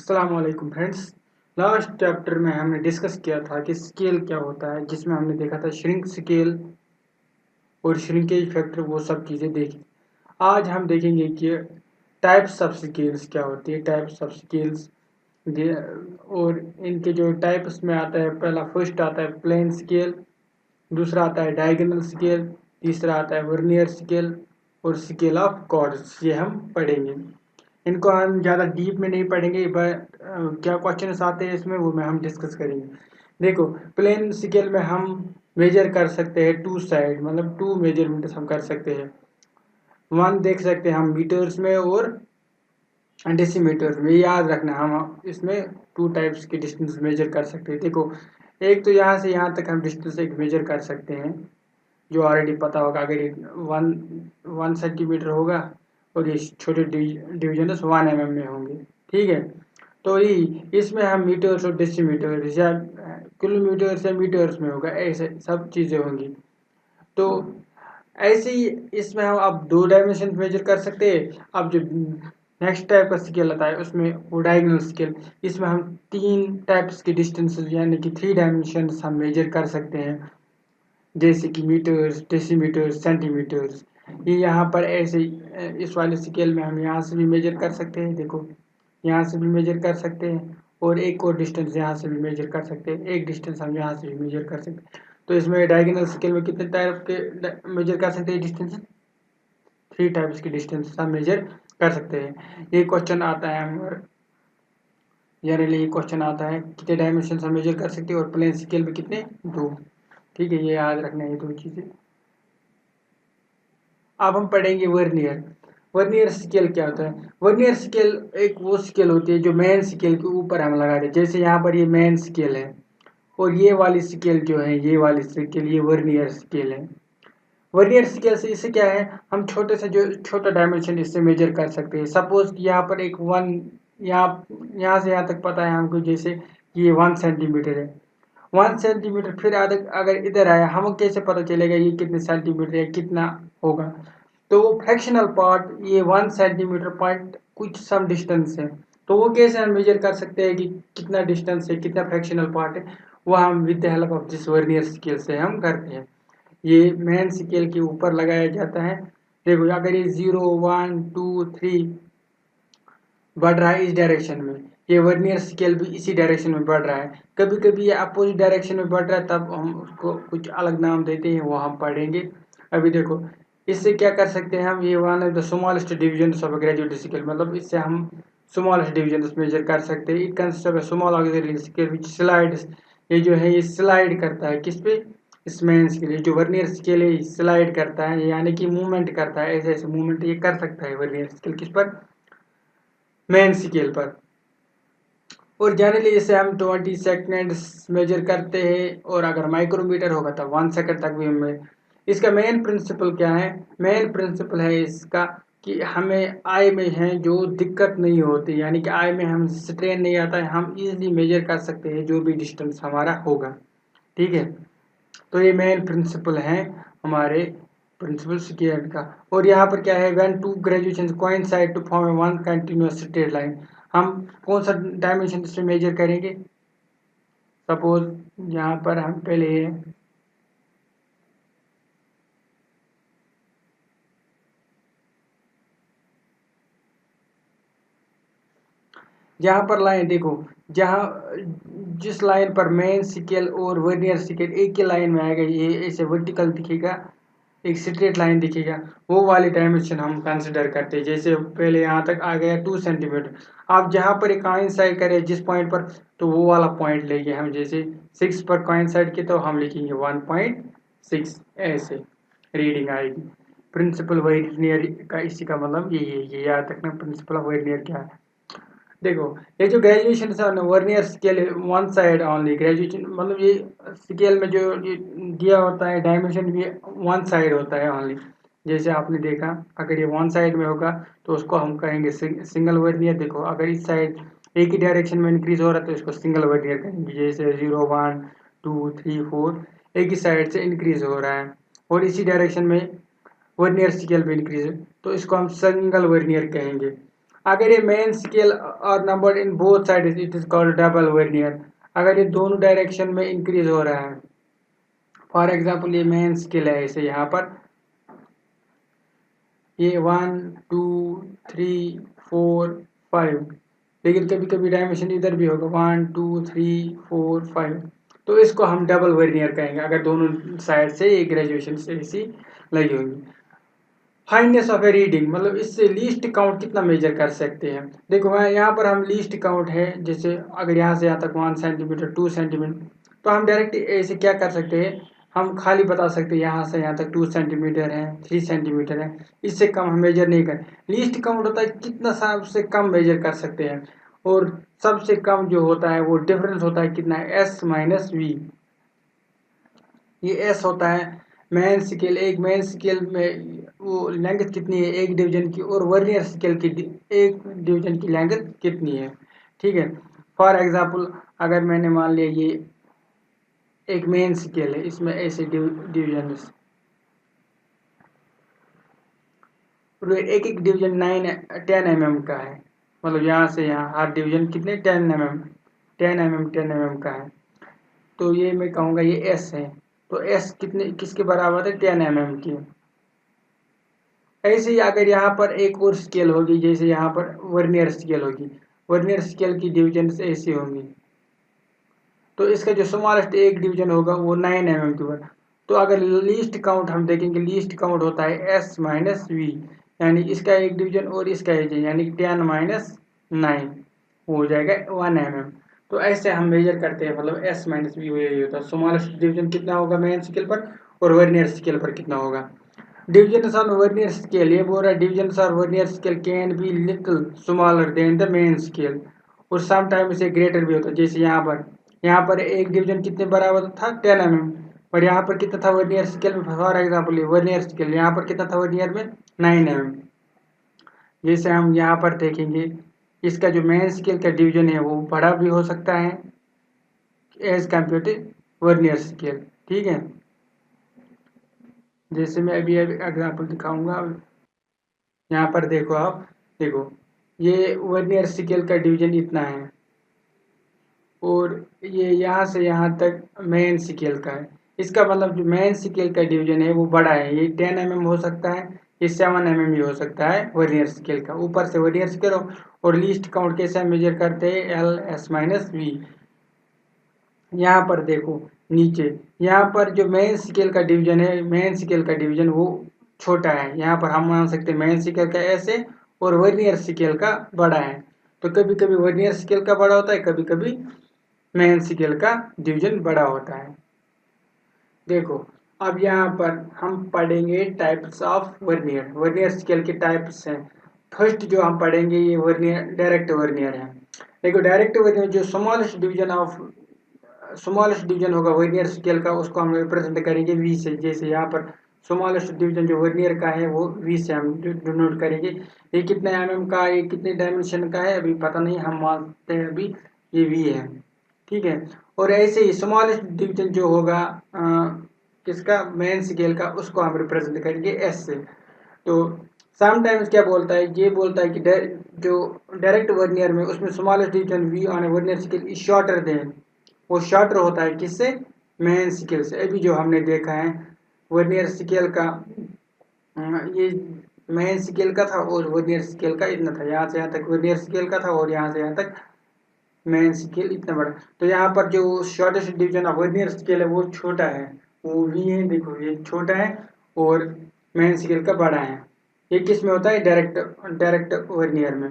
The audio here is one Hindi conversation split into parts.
अस्सलाम वालेकुम फ्रेंड्स। लास्ट चैप्टर में हमने डिस्कस किया था कि स्केल क्या होता है, जिसमें हमने देखा था श्रिंक स्केल और श्रिंकेज फैक्टर, वो सब चीज़ें देखी। आज हम देखेंगे कि टाइप्स ऑफ स्केल्स क्या होती है, टाइप्स ऑफ स्केल्स और इनके जो टाइप्स में आता है, पहला फर्स्ट आता है प्लेन स्केल, दूसरा आता है डायगोनल स्केल, तीसरा आता है वर्नियर स्केल और स्केल ऑफ कॉर्ड्स। ये हम पढ़ेंगे। इनको हम ज़्यादा डीप में नहीं पढ़ेंगे, बट क्या क्वेश्चन आते हैं इसमें वो में हम डिस्कस करेंगे। देखो, प्लेन स्केल में हम मेजर कर सकते हैं टू साइड, मतलब टू मेजरमेंट्स हम कर सकते हैं। वन देख सकते हैं हम मीटर्स में और डेसीमीटर्स में। याद रखना, हम इसमें टू टाइप्स की डिस्टेंस मेजर कर सकते हैं। देखो, एक तो यहाँ से यहाँ तक हम डिस्टेंस एक मेजर कर सकते हैं, जो ऑलरेडी पता होगा। अगर ये वन 1 सेंटीमीटर होगा और ये छोटे डिवीजन 1 mm में होंगे, ठीक है। तो ये इसमें हम मीटर्स और डेसीमीटर्स या किलोमीटर्स या मीटर्स में होगा, ऐसे सब चीज़ें होंगी। तो ऐसे ही इसमें हम अब 2 डायमेंशन मेजर कर सकते हैं। अब जो नेक्स्ट टाइप का स्केल आता है उसमें वो डायगोनल स्केल, इसमें हम 3 टाइप्स की डिस्टेंसेस यानी कि 3 डायमेंशन हम मेजर कर सकते हैं, जैसे कि मीटर्स, डेसीमीटर्स, सेंटीमीटर्स। ये यहाँ पर ऐसे इस वाले स्केल में हम यहाँ से भी मेजर कर सकते हैं। देखो, यहाँ से भी मेजर कर सकते हैं और एक और डिस्टेंस यहाँ से भी मेजर कर सकते हैं, एक डिस्टेंस हम यहाँ से भी मेजर कर सकते हैं। तो इसमें डायगोनल स्केल में कितने टाइप के मेजर कर सकते हैं डिस्टेंस? 3 टाइप्स की डिस्टेंस हम मेजर कर सकते हैं। ये क्वेश्चन आता है हमारे जनरली, ये क्वेश्चन आता है कितने डायमेंशन हम मेजर कर सकते हैं और प्लेन स्केल में कितने? 2। ठीक है, ये याद रखना है, ये 2 चीज़ें। अब हम पढ़ेंगे वर्नियर। वर्नियर स्केल क्या होता है? वर्नियर स्केल एक वो स्केल होती है जो मेन स्केल के ऊपर हम लगाते हैं। जैसे यहाँ पर ये मेन स्केल है और ये वाली स्केल जो है, ये वाली स्केल, ये वर्नियर स्केल है। वर्नियर स्केल से इससे क्या है, हम छोटे से जो छोटा डायमेंशन इससे मेजर कर सकते हैं। सपोज यहाँ पर एक यहाँ से यहाँ तक पता है हमको, जैसे ये 1 सेंटीमीटर है, 1 सेंटीमीटर। फिर अगर इधर आया, हम कैसे पता चलेगा ये कितने सेंटीमीटर है, कितना होगा? तो वो फ्रैक्शनल पार्ट, ये 1 सेंटीमीटर पॉइंट कुछ सम डिस्टेंस है, तो वो कैसे हम मेजर कर सकते हैं कि कितना डिस्टेंस है, कितना फ्रैक्शनल पार्ट है? वो हम with the help of this vernier scale से हम करते हैं। ये मेन स्केल के ऊपर लगाया जाता है। देखो, अगर ये 0, 1, 2, 3 बढ़ रहा है इस डायरेक्शन में, ये वर्नियर स्केल भी इसी डायरेक्शन में बढ़ रहा है। कभी कभी ये अपोजिट डायरेक्शन में बढ़ रहा है, तब हम उसको कुछ अलग नाम देते हैं, वो हम पढ़ेंगे। अभी देखो, इससे क्या कर सकते हैं हम, ये one of the smallest division of graduate scale, मतलब इससे हम स्मॉलेस्ट डिवीजन मेजर कर सकते हैं। It consist of small auxiliary scale which slides, ये जो है ये स्लाइड करता है किस पे? इस मेन स्केल। ये जो वर्नियर स्केल है स्लाइड करता है, यानी कि मूवमेंट करता है, ऐसे ऐसे मूवमेंट ये कर सकता है वर्नियर स्केल। किस पर? मेन स्केल पर। और जनरली जैसे हम 20 सेकेंड्स मेजर करते हैं, और अगर माइक्रोमीटर होगा तो 1 सेकंड तक भी हमें। इसका मेन प्रिंसिपल क्या है? मेन प्रिंसिपल है इसका कि हमें आई में है जो दिक्कत नहीं होती, यानी कि आई में हम स्ट्रेन नहीं आता है, हम इजीली मेजर कर सकते हैं जो भी डिस्टेंस हमारा होगा। ठीक है, तो ये मेन प्रिंसिपल है हमारे प्रिंसिपल स्केल का। और यहाँ पर क्या है, when two graduation coincide to form one continuous straight line, हम कौन सा डायमेंशन इसमें मेजर करेंगे? सपोज यहाँ पर हम पहले यहाँ पर लाइन देखो, जहाँ जिस लाइन पर मेन स्केल और वर्नियर स्केल एक ही लाइन में आएगा, ये ऐसे वर्टिकल दिखेगा, एक स्ट्रेट लाइन दिखेगा, वो वाली डायमेंशन हम कंसिडर करते हैं। जैसे पहले यहाँ तक आ गया 2 सेंटीमीटर, आप जहाँ पर एक कोइंसाइड करे जिस पॉइंट पर, तो वो वाला पॉइंट लेंगे हम। जैसे 6 पर कोइंसाइड के तो हम लिखेंगे 1.6, ऐसे रीडिंग आएगी। प्रिंसिपल वर्नियर का इसी का मतलब ये याद रखना, प्रिंसिपल ऑफ वर्नियर क्या है। देखो, ये जो ग्रेजुएशन है vernier scale one side only. Graduation मतलब ये स्केल में जो ये दिया होता है डायमेंशन भी वन साइड होता है ओनली। जैसे आपने देखा, अगर ये वन साइड में होगा तो उसको हम कहेंगे सिंगल वर्नियर। देखो, अगर इस साइड एक ही डायरेक्शन में इंक्रीज हो रहा है तो इसको सिंगल वर्नियर कहेंगे। जैसे 0, 1, 2, 3, 4 एक ही साइड से इंक्रीज हो रहा है और इसी डायरेक्शन में वर्नियर स्केल भी इंक्रीज है, तो इसको हम सिंगल वर्नियर कहेंगे। अगर ये मेन स्केल और number in both side it is called double vernier. अगर ये दोनों डायरेक्शन में इंक्रीज हो रहा है, फॉर एग्जाम्पल ये मेन स्केल है, ऐसे यहाँ पर ये 1 2 3 4 5, लेकिन कभी कभी डायमेंशन इधर भी होगा 1 2 3 4 5, तो इसको हम डबल वर्नियर कहेंगे अगर दोनों साइड से ये ग्रेजुएशन से ऐसी लगी होगी। फाइननेस ऑफ ए रीडिंग मतलब इससे लीस्ट काउंट कितना मेजर कर सकते हैं। देखो यहाँ पर हम लीस्ट काउंट है, जैसे अगर यहाँ से यहाँ तक 1 सेंटीमीटर 2 सेंटीमीटर, तो हम डायरेक्ट ऐसे क्या कर सकते हैं, हम खाली बता सकते हैं यहाँ से यहाँ तक 2 सेंटीमीटर है 3 सेंटीमीटर है, इससे कम हम मेजर नहीं करें। लीस्ट काउंट होता है कितना सबसे कम मेजर कर सकते हैं, और सबसे कम जो होता है वो डिफरेंस होता है कितना, एस माइनस वी। ये एस होता है मेन स्केल, एक मेन स्केल में वो लेंथ कितनी है एक डिवीजन की, और वर्नियर स्केल की एक डिवीजन की लेंथ कितनी है। ठीक है, फॉर एग्जांपल अगर मैंने मान लिया ये एक मेन स्केल है, इसमें ऐसे डिवीजन, एक एक डिवीजन 10 mm का है, मतलब यहाँ से यहाँ हर डिवीजन कितने 10 mm का है, तो ये मैं कहूँगा ये एस है, तो एस कितने किसके बराबर है 10 mm की। ऐसे ही अगर यहाँ पर एक और स्केल होगी, जैसे यहाँ पर वर्नियर स्केल होगी, वर्नियर स्केल की डिवीजन ऐसी होंगी, तो इसका जो स्मॉलेस्ट एक डिवीजन होगा वो 9 mm की होगा। तो अगर लीस्ट काउंट हम देखेंगे, लीस्ट काउंट होता है एस माइनस वी, यानी इसका एक डिवीजन और इसका एक, यानी 10 माइनस 9 हो जाएगा 1 mm। तो ऐसे हम मेजर करते हैं, मतलब एस माइनस वी यही होता है, स्मॉलेस्ट डिवीजन कितना होगा मेन स्केल पर और वर्नियर स्केल पर कितना होगा। Divisions on vernier scale, ये बोल रहा है divisions on vernier scale can be little smaller than the main scale, और sometimes ये greater भी होता है। जैसे यहाँ पर एक डिवीजन कितने बराबर था 10 mm, और यहाँ पर कितना था वर्नियर स्केल में, फॉर एग्जाम्पल वर्नियर स्केल यहाँ पर कितना था वर्नियर में 9 mm। जैसे हम यहाँ पर देखेंगे इसका जो मेन स्केल का डिवीजन है वो बड़ा भी हो सकता है as compared to vernier scale. ठीक है, जैसे मैं अभी एग्जाम्पल दिखाऊंगा। यहाँ पर देखो, आप देखो ये वर्नियर स्केल का डिवीजन इतना है, और ये यहाँ से यहाँ तक मेन स्केल का है, इसका मतलब जो मेन स्केल का डिवीजन है वो बड़ा है, ये 10 mm हो सकता है, ये 7 mm भी हो सकता है वर्नियर स्केल का। ऊपर से वर्नियर स्केल, और लीस्ट काउंट कैसे मेजर करते हैं एल एस माइनस वी। यहाँ पर देखो नीचे, यहाँ पर जो मेन स्केल का डिवीजन है, मेन स्केल का डिवीजन वो छोटा है, यहाँ पर हम मान सकते हैं मेन स्केल का ऐसे और वर्नियर स्केल का बड़ा है। तो कभी कभी वर्नियर स्केल का बड़ा होता है, कभी कभी मेन स्केल का डिवीजन बड़ा होता है। देखो अब यहाँ पर हम पढ़ेंगे types of vernier, vernier scale के टाइप्स हैं। फर्स्ट जो हम पढ़ेंगे ये वर्नियर डायरेक्ट वर्नियर है। देखो डायरेक्ट वर्नियर जो स्मॉलेस्ट डिवीजन होगा वर्नियर स्केल का, उसको हम रिप्रेजेंट करेंगे वी से। जैसे यहाँ पर स्मॉलेस्ट डिवीजन जो वर्नियर का है वो वी से हम डिनोट करेंगे। ये कितने mm का, ये कितने डायमेंशन का है अभी पता नहीं, हम मानते हैं अभी ये वी है। ठीक है, और ऐसे ही स्मॉलेस्ट डिवीजन जो होगा किसका मेन स्केल का, उसको हम रिप्रेजेंट करेंगे एस से। तो समटाइम्स क्या बोलता है, ये बोलता है कि जो डायरेक्ट वर्नियर में उसमें smallest division V on a vernier scale is shorter than, वो शॉर्टर होता है किससे, मेन स्केल से। अभी जो हमने देखा है वर्नियर स्केल का ये मेन स्केल का था और वर्नियर स्केल का इतना था, यहाँ से यहाँ तक वर्नियर स्केल का था और यहाँ से यहाँ तक मेन स्केल इतना बड़ा। तो यहाँ पर जो shortest division of vernier scale है वो छोटा है, वो वी है। देखो ये छोटा है और मेन स्केल का बड़ा है। ये किस में होता है, डायरेक्ट वर्नियर में।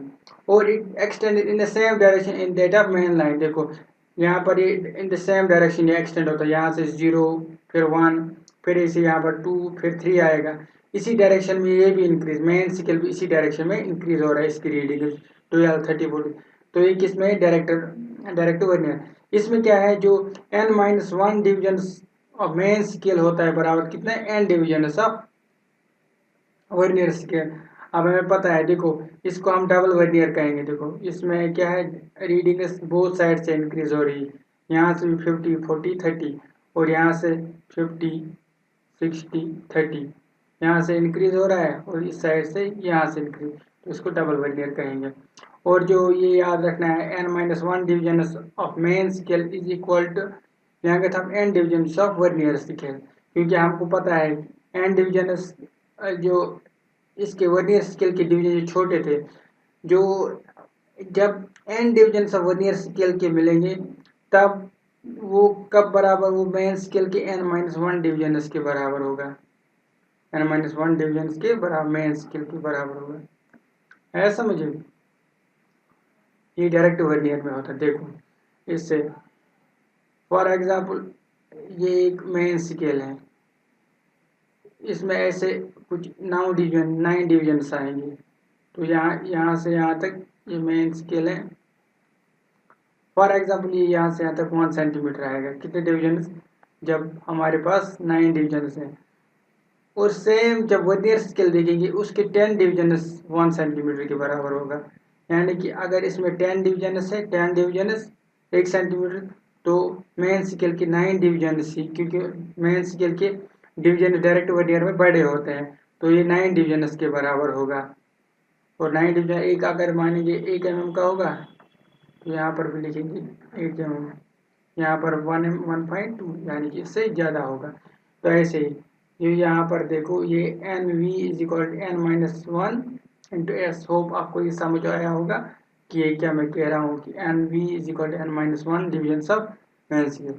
और it extended in the same direction in that of main line. देखो यहाँ पर ये इन द सेम डायरेक्शन ये एक्सटेंड होता है, यहाँ से 0 फिर 1 फिर इसे यहाँ पर 2 फिर 3 आएगा, इसी डायरेक्शन में ये भी इंक्रीज, मेन स्केल भी इसी डायरेक्शन में इंक्रीज हो रहा है, इसकी रीडिंग 12 30 40। तो ये किसमें डायरेक्ट वर्नियर। इसमें क्या है, जो n-1 division of main scale होता है बराबर कितना n division of vernier scale. अब हमें पता है, देखो इसको हम डबल वर्नियर कहेंगे। देखो इसमें क्या है, रीडिंग बोथ साइड से इंक्रीज हो रही है, यहाँ से भी 50 40 30 और यहाँ से 50 60 30, यहाँ से इंक्रीज हो रहा है और इस साइड से यहाँ से इंक्रीज। तो इसको डबल वर्नियर कहेंगे। और जो ये याद रखना है n-1 division of main scale is equal to, यहाँ का था n division of vernier scale, क्योंकि हमको पता है n डिवीजन जो इसके वर्नियर स्केल के डिवीजन जो छोटे थे, जो जब n division of vernier scale के मिलेंगे तब वो कब बराबर, वो मेन स्केल के n-1 डिवीजन के बराबर होगा, n-1 डिवीजन के बराबर मेन स्केल के बराबर होगा। है समझे? ये डायरेक्ट वर्नियर में होता है। देखो इससे फॉर एग्जांपल ये एक मेन स्केल है, इसमें ऐसे कुछ 9 डिवीजन आएंगे, तो यहाँ से यहाँ तक ये मेन स्केल है। फॉर एग्जांपल ये यहाँ से यहाँ तक 1 सेंटीमीटर आएगा। कितने डिवीजन? जब हमारे पास 9 डिवीजन हैं। और सेम जब वर्नियर स्केल देखेंगे उसके 10 डिवीजन 1 सेंटीमीटर के बराबर होगा। यानी कि अगर इसमें 10 डिवीजन है, 10 डिवीजन 1 सेंटीमीटर, तो मेन स्केल के 9 डिवीजन ही, क्योंकि मेन स्केल के डिवीजन डायरेक्ट वर्नियर में बड़े होते हैं, तो ये 9 डिवीजन के बराबर होगा। और 9 डिवीजन एक अगर मानेंगे 1 mm का होगा, तो यहाँ पर भी लिखेंगे 8 mm, यहाँ पर 1.2 यानी कि इससे ज़्यादा होगा। तो ऐसे ही ये यहाँ पर देखो ये NV is equal to n-1 into S. Hope आपको ये समझ आया होगा कि ये क्या मैं कह रहा हूँ कि NV is equal to n-1 division of main scale.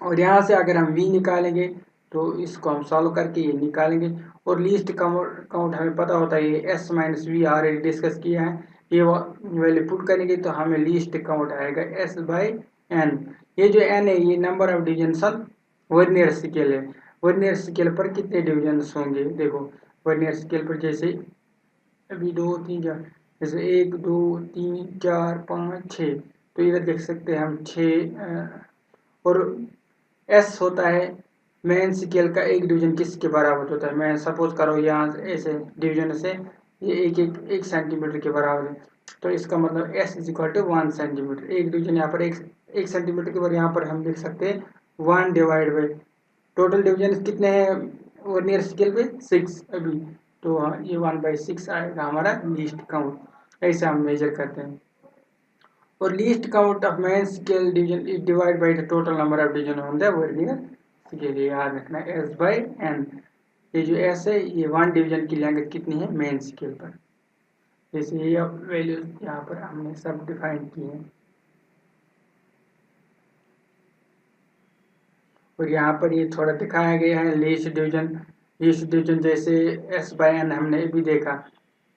और यहाँ से अगर हम V निकालेंगे तो इसको हम सॉल्व करके ये निकालेंगे। और लीस्ट काउंट हमें पता होता है, ये S-V ऑलरेडी डिस्कस किया है, ये वैल्यू पुट करेंगे तो हमें लीस्ट काउंट आएगा S/n। ये जो n है ये number of division vernier scale है। वर्नियर स्केल पर कितने डिवीजन होंगे? देखो वर्नियर स्केल पर जैसे अभी 2 3 4, जैसे 1 2 3 4 5 6, तो इधर देख सकते हैं हम 6। और S होता है मेन स्केल का एक डिवीजन किसके बराबर होता है? मैं सपोज करो यहाँ ऐसे डिवीजन से ये एक सेंटीमीटर के बराबर है, तो इसका मतलब S is equal to 1 centimetre. एक डिवीजन यहाँ पर एक सेंटीमीटर के बाद यहाँ पर हम लिख सकते हैं 1 डिवाइड बाई टोटल डिवीजन कितने हैं वर्नियर स्केल पे? 6 अभी, तो ये 1/6 आएगा हमारा लीस्ट काउंट। ऐसे हम मेजर करते हैं। और least count of main scale division is divide by the total number of division on the vernier scale. याद रखना S/n। ये जो S है ये 1 डिवीजन की लेंथ कितनी है मेन स्केल पर। जैसे ये वैल्यू यहाँ पर हमने सब डिफाइन की है। और यहाँ पर ये थोड़ा दिखाया गया है लीस्ट डिवीजन जैसे S/n हमने भी देखा,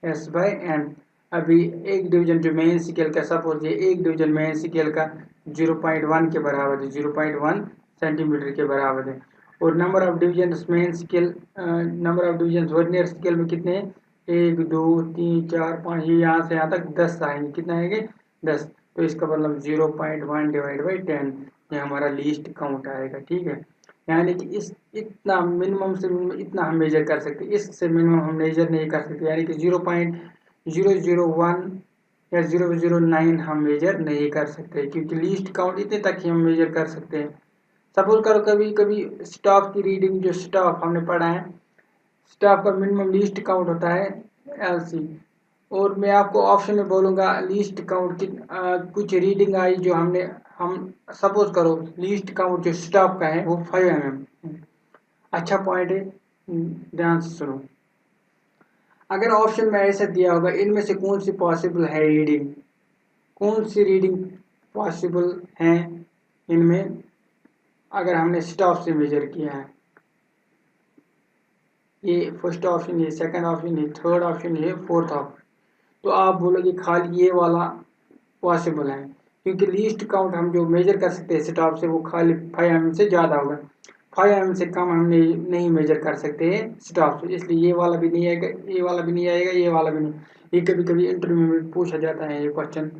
S/n। अभी एक डिवीजन जो मेन स्केल का, सपोज ये एक डिवीजन मेन स्केल का 0.1 के बराबर है, 0.1 सेंटीमीटर के बराबर है। और number of division main scale, number of division vernier scale में कितने हैं? 1 2 3 4 5, ये यहाँ से यहाँ तक 10 आएंगे। कितना आएंगे? 10। तो इसका मतलब 0.1 डिवाइड बाई 10, ये हमारा लीस्ट काउंट आएगा। ठीक है, यानी कि इस इतना मिनिमम से मिनिमम इतना हम मेजर कर सकते हैं, इससे मिनिमम हम मेजर नहीं कर सकते। यानी कि 0.001 या 0.09 हम मेजर नहीं कर सकते, क्योंकि लीस्ट काउंट इतने तक ही हम मेजर कर सकते हैं। सपोज करो कभी कभी स्टाफ की रीडिंग, जो स्टाफ हमने पढ़ा है, स्टाफ का मिनिमम लीस्ट काउंट होता है LC। और मैं आपको ऑप्शन में बोलूँगा लीस्ट काउंट की कुछ रीडिंग आई जो हम सपोज करो लीस्ट काउंट जो स्टाफ का है वो 5 mm। अच्छा पॉइंट है, ध्यान से सुनो। अगर ऑप्शन में ऐसा दिया होगा इनमें से कौन सी पॉसिबल है रीडिंग, कौन सी रीडिंग पॉसिबल है इनमें, अगर हमने स्टाफ से मेजर किया है, ये फर्स्ट ऑप्शन, ये सेकंड ऑप्शन, ये थर्ड ऑप्शन, ये फोर्थ ऑप्शन, तो आप बोलोगे खाली ये वाला पॉसिबल है, क्योंकि लीस्ट काउंट हम जो मेजर कर सकते हैं स्टाफ से वो खाली 5 mm से ज़्यादा होगा। 5 mm से कम हम नहीं मेजर कर सकते हैं स्टाफ से, इसलिए ये वाला भी नहीं आएगा, ये वाला भी नहीं आएगा, ये वाला भी नहीं। ये कभी कभी इंटरव्यू में पूछा जाता है ये क्वेश्चन,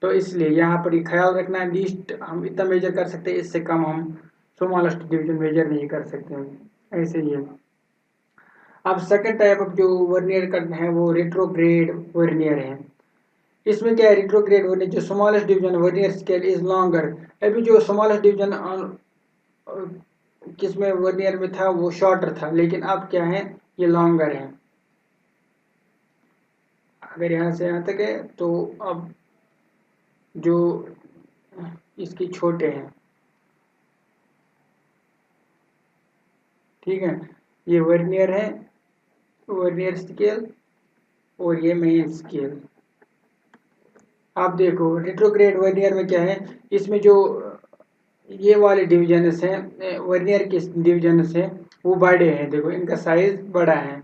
तो इसलिए यहाँ पर ये ख्याल रखना है लीस्ट हम इतना मेजर कर सकते हैं, इससे कम हम स्मॉलेस्ट डिवीजन मेजर नहीं कर सकते हैं। ऐसे ही है। अब सेकंड टाइप ऑफ जो वर्नियर करते हैं वो रेट्रोग्रेड वर्नियर है। इसमें क्या है, रेट्रोग्रेड वर्नियर जो smallest division vernier scale is longer. अभी जो स्मॉलेस्ट डिवीजन किसमें वर्नियर में था वो शॉर्टर था, लेकिन अब क्या है ये लॉन्गर है। अगर यहाँ से यहाँ तक है तो अब जो इसके छोटे हैं, ठीक है, ये वर्नियर है, वर्नियर स्केल, और ये मेन स्केल। आप देखो रेट्रोग्रेड वर्नियर में क्या है, इसमें जो ये वाले डिविजन्स हैं, वर्नियर के डिविजन्स हैं वो बड़े हैं, देखो इनका साइज बड़ा है।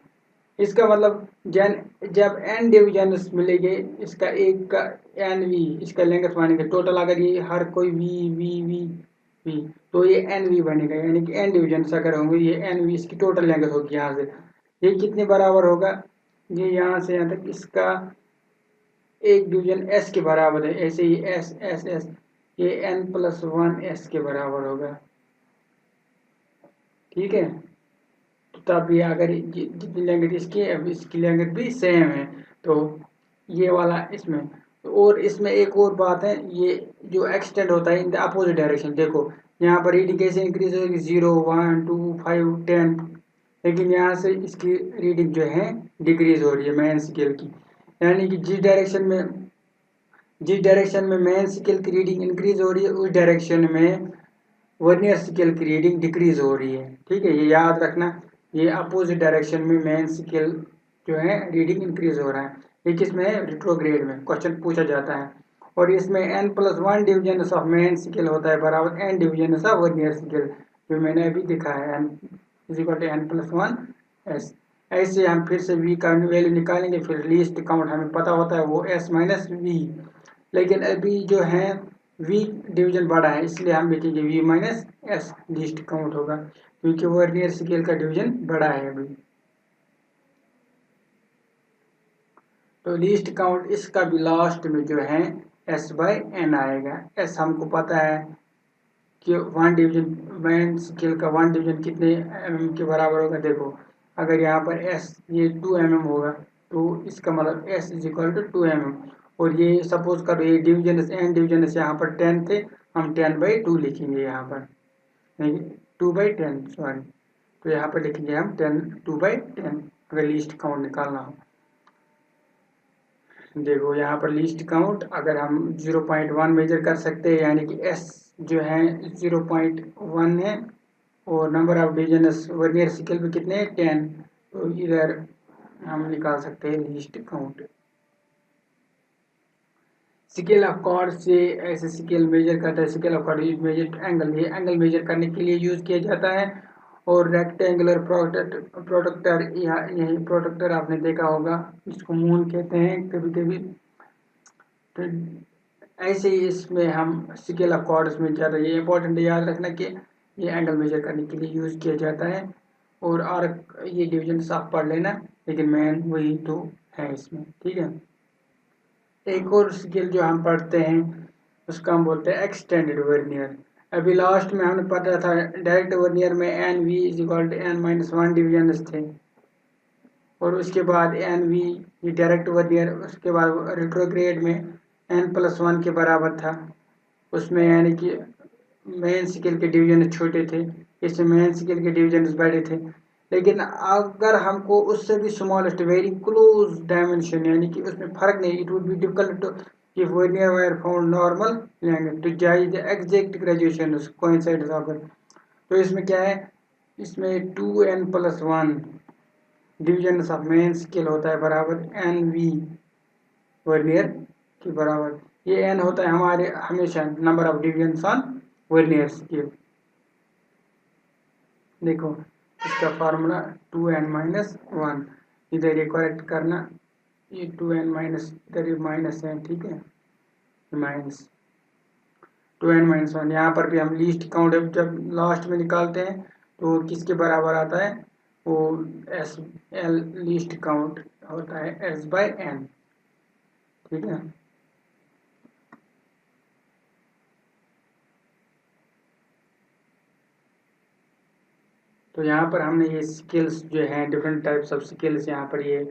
इसका मतलब जब एन डिविजन्स मिलेंगे, इसका एक का एन वी, इसका लेंथ मानेंगे टोटल, अगर ये हर कोई वी वी वी वी, तो ये एन वी बनेगा, यानी कि एन डिविजन्स अगर होंगे ये एन वी इसकी टोटल लेंथ होगी। यहाँ से ये कितने बराबर होगा, ये यहाँ से यहाँ तक इसका एक डिवीजन एस के बराबर है, ऐसे ही एस एस एस, ये एन प्लस वन एस के बराबर होगा, ठीक है। तो तब ये अगर जितनी लैंग्वेज इसकी है, अब इसकी लैंग्वेज भी सेम है, तो ये वाला इसमें। और इसमें एक और बात है, ये जो एक्सटेंड होता है इन द अपोजिट डायरेक्शन, देखो यहाँ पर रीडिंग कैसे इंक्रीज होगी, 0 1 2 5 10, लेकिन यहाँ से इसकी रीडिंग जो है डिक्रीज हो रही है मेन स्केल की, यानी कि जिस डायरेक्शन में मेन स्केल की रीडिंग इंक्रीज हो रही है उस डायरेक्शन में वर्नियर स्केल की रीडिंग डिक्रीज हो रही है, ठीक है, ये याद रखना। ये अपोजिट डायरेक्शन में मेन स्केल जो है रीडिंग इंक्रीज हो रहा है, ये किसमें है, रिट्रोग्रेड में क्वेश्चन पूछा जाता है। और इसमें n plus one division of main scale होता है बराबर n division of vernier scale, जो मैंने अभी दिखा है, n is equal to n plus one S. ऐसे हम फिर से v का वैल्यू निकालेंगे, फिर लीस्ट काउंट हमें पता होता है वो s माइनस वी, लेकिन अभी जो है v डिवीजन बड़ा है, इसलिए हम लिखेंगे v minus S, least count होगा, क्योंकि वर्नियर स्केल का डिवीजन बड़ा है अभी। तो लीस्ट काउंट इसका भी लास्ट में जो है s बाय n आएगा। s हमको पता है कि वन डिवीजन मेन स्केल का वन डिवीजन कितने mm के बराबर होगा, देखो अगर यहाँ पर s ये 2 mm होगा, तो इसका मतलब s is equal to 2 mm, और ये सपोज करो ये डिवीजन एन डिवीजन यहाँ पर 10 थे, हम 10/2 लिखेंगे यहाँ पर, नहीं 2/10 सॉरी, तो यहाँ पर लिखेंगे हम 2/10 अगर लीस्ट काउंट निकालना हो। देखो यहाँ पर लीस्ट काउंट अगर हम 0.1 मेजर कर सकते हैं, यानी कि s जो है 0.1 है, और number of division vernier scale पे कितने हैं 10, तो इधर हम निकाल सकते हैं least count. Scale of chord से ऐसे स्केल मेजर करता है, scale of chord measure angle, ये एंगल मेजर करने के लिए यूज किया जाता है। और रेक्टेंगुलर प्रोडक्टर, यही प्रोडक्टर आपने देखा होगा, इसको मून कहते हैं कभी कभी। तो ऐसे ही इसमें हम स्केल ऑफ कॉर्ड्स में ज़्यादा ये इंपॉर्टेंट याद रखना कि ये एंगल मेजर करने के लिए यूज किया जाता है। और आर्क ये डिवीजन साफ पढ़ लेना, लेकिन मेन वही तो है इसमें, ठीक है। एक और स्केल जो हम पढ़ते हैं उसका हम बोलते हैं एक्सटेंडेड वर्नियर। अभी लास्ट में हमने पढ़ा था डायरेक्ट वर्नियर में N V is equal to n minus one division थे, और उसके बाद एन वी ये डायरेक्ट वर्नियर, उसके बाद रिट्रोग्रेड में n प्लस वन के बराबर था, उसमें यानी कि मेन स्केल के डिवीजन छोटे थे, इसमें मेन स्केल के डिवीजन बड़े थे। लेकिन अगर हमको उससे भी स्मॉलेस्ट वेरी क्लोज डायमेंशन, यानी कि उसमें फर्क नहीं, it would be difficult to if vernier were found normal length to judge the exact graduations coincides of. तो इसमें क्या है, इसमें 2n plus one division of main scale होता है बराबर एन वी वर्नियर के बराबर। ये n होता है हमारे हमेशा number of division on vernier scale. देखो इसका फार्मूला 2n माइनस वन, इधर ये करेक्ट करना, ये 2n माइनस, इधर ये माइनस है, ठीक है, माइनस 2n माइनस वन। यहाँ पर भी हम लीस्ट काउंट जब लास्ट में निकालते हैं तो किसके बराबर आता है, वो एस एल लीस्ट काउंट होता है s बाय n, ठीक है। तो यहाँ पर हमने ये स्किल्स जो हैं डिफरेंट टाइप्स ऑफ स्किल्स, यहाँ पर ये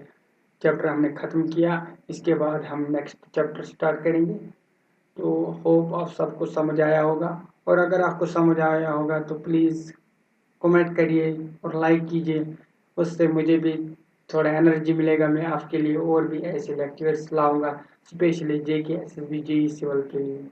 चैप्टर हमने ख़त्म किया। इसके बाद हम नेक्स्ट चैप्टर स्टार्ट करेंगे। तो होप आप सबको समझ आया होगा, और अगर आपको समझ आया होगा तो प्लीज़ कमेंट करिए और लाइक कीजिए, उससे मुझे भी थोड़ा एनर्जी मिलेगा, मैं आपके लिए और भी ऐसे लेक्चर्स लाऊंगा, specially JK SSB JEE civil के लिए।